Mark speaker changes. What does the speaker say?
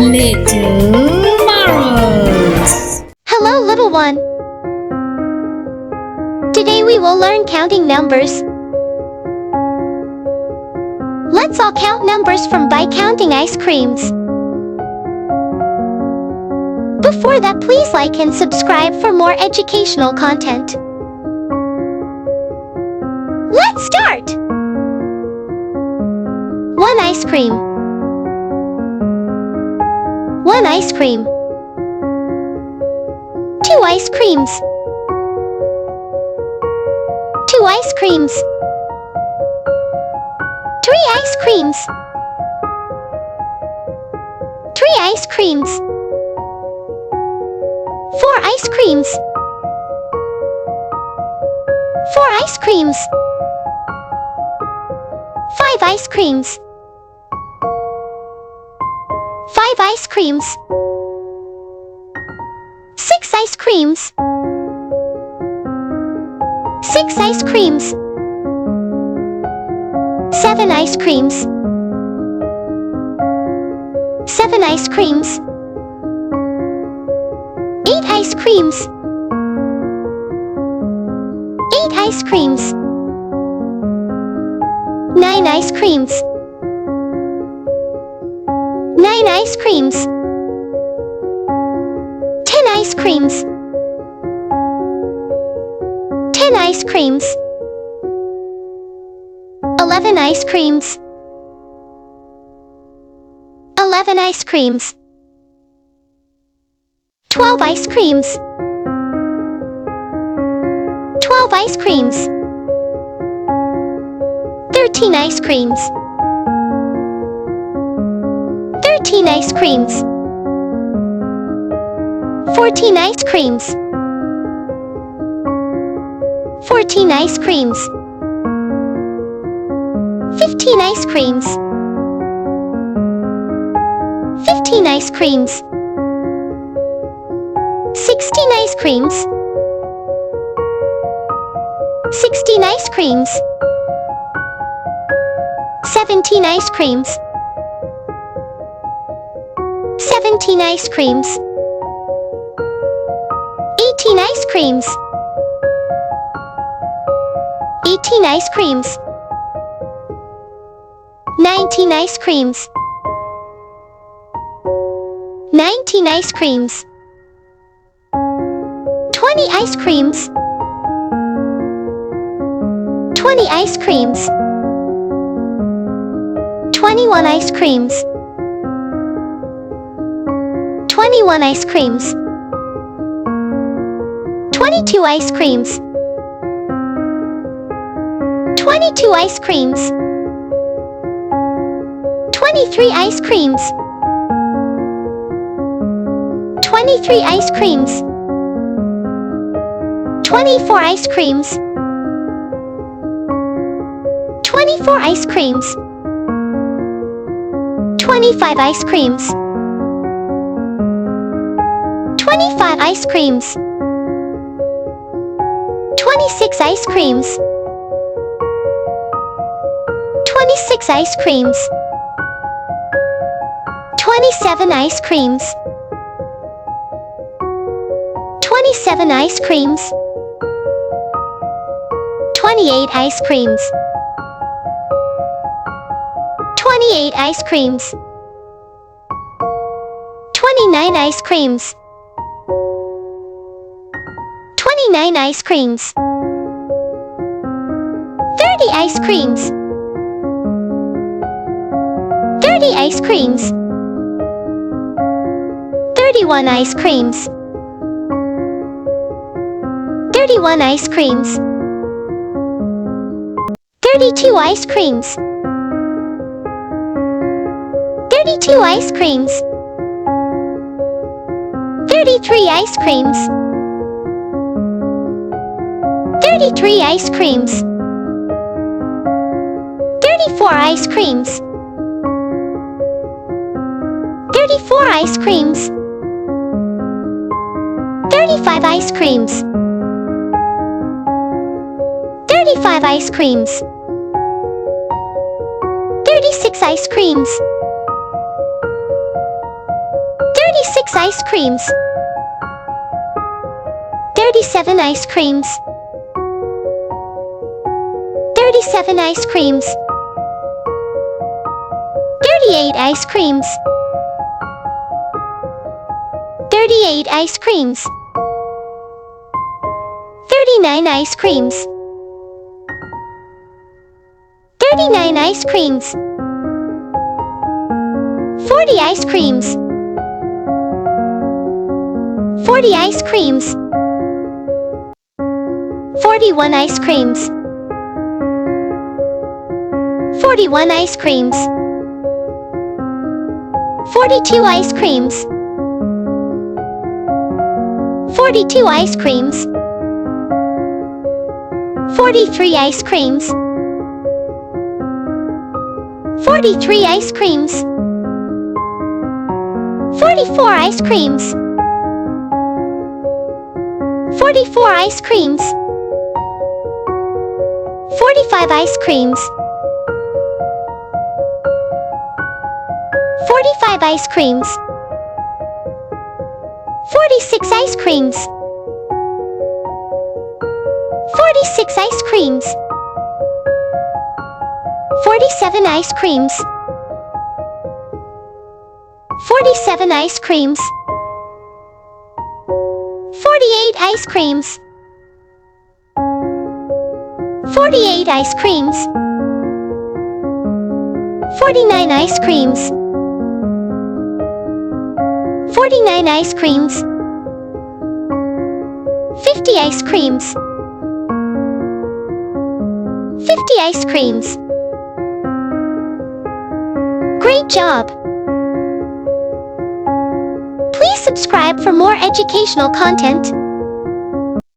Speaker 1: Little Marvels.
Speaker 2: Hello, little one. Today we will learn counting numbers. Let's all count numbers from by counting ice creams. Before that, please like and subscribe for more educational content. Let's start! 1 ice cream. 1 ice cream. 2 ice creams. 2 ice creams. 3 ice creams. 3 ice creams. 4 ice creams. 4 ice creams. 5 ice creams. 5 ice creams. 6 ice creams. 6 ice creams. 7 ice creams. 7 ice creams. 8 ice creams. 8 ice creams. 9 ice creams. 9 ice creams. 10 ice creams. 10 ice creams. 11 ice creams. 11 ice creams. 12 ice creams. 12 ice creams. 13 ice creams. 13 ice creams. 14 ice creams. 14 ice creams. 15 ice creams. 15 ice creams. 16 ice creams. 16 ice creams. 17 ice creams. 17 ice creams. 18 ice creams. 18 ice creams. 19 ice creams. 19 ice creams. 20 ice creams. 20 ice creams. 21 ice creams. 21 ice creams. 22 ice creams. 22 ice creams. 23 ice creams. 23 ice creams. 24 ice creams. 24 ice creams. 25 ice creams. 25 ice creams. 26 ice creams. 26 ice creams. 27 ice creams. 27 ice creams. 28 ice creams. 28 ice creams. 29 ice creams. 29 ice creams. 30 ice creams. 30 ice creams. 31 ice creams. 31 ice creams. 32 ice creams. 32 ice creams. 33 ice creams. 33 ice creams. 34 ice creams. 34 ice creams. 35 ice creams. 35 ice creams. 36 ice creams. ice creams. 37 ice creams. 37 ice creams. 38 ice creams. 38 ice creams. 39 ice creams. 39 ice creams. 40 ice creams. 40 ice creams. 41 ice creams. 41 ice creams. 42 ice creams. 42 ice creams. 43 ice creams. 43 ice creams. 44 ice creams. 44 ice creams. 45 ice creams. 45 ice creams. 46 ice creams. 46 ice creams. 47 ice creams. 47 ice creams. 48 ice creams. 48 ice creams. 49 ice creams. 49 ice creams. 50 ice creams. 50 ice creams. Great job! Please subscribe for more educational content.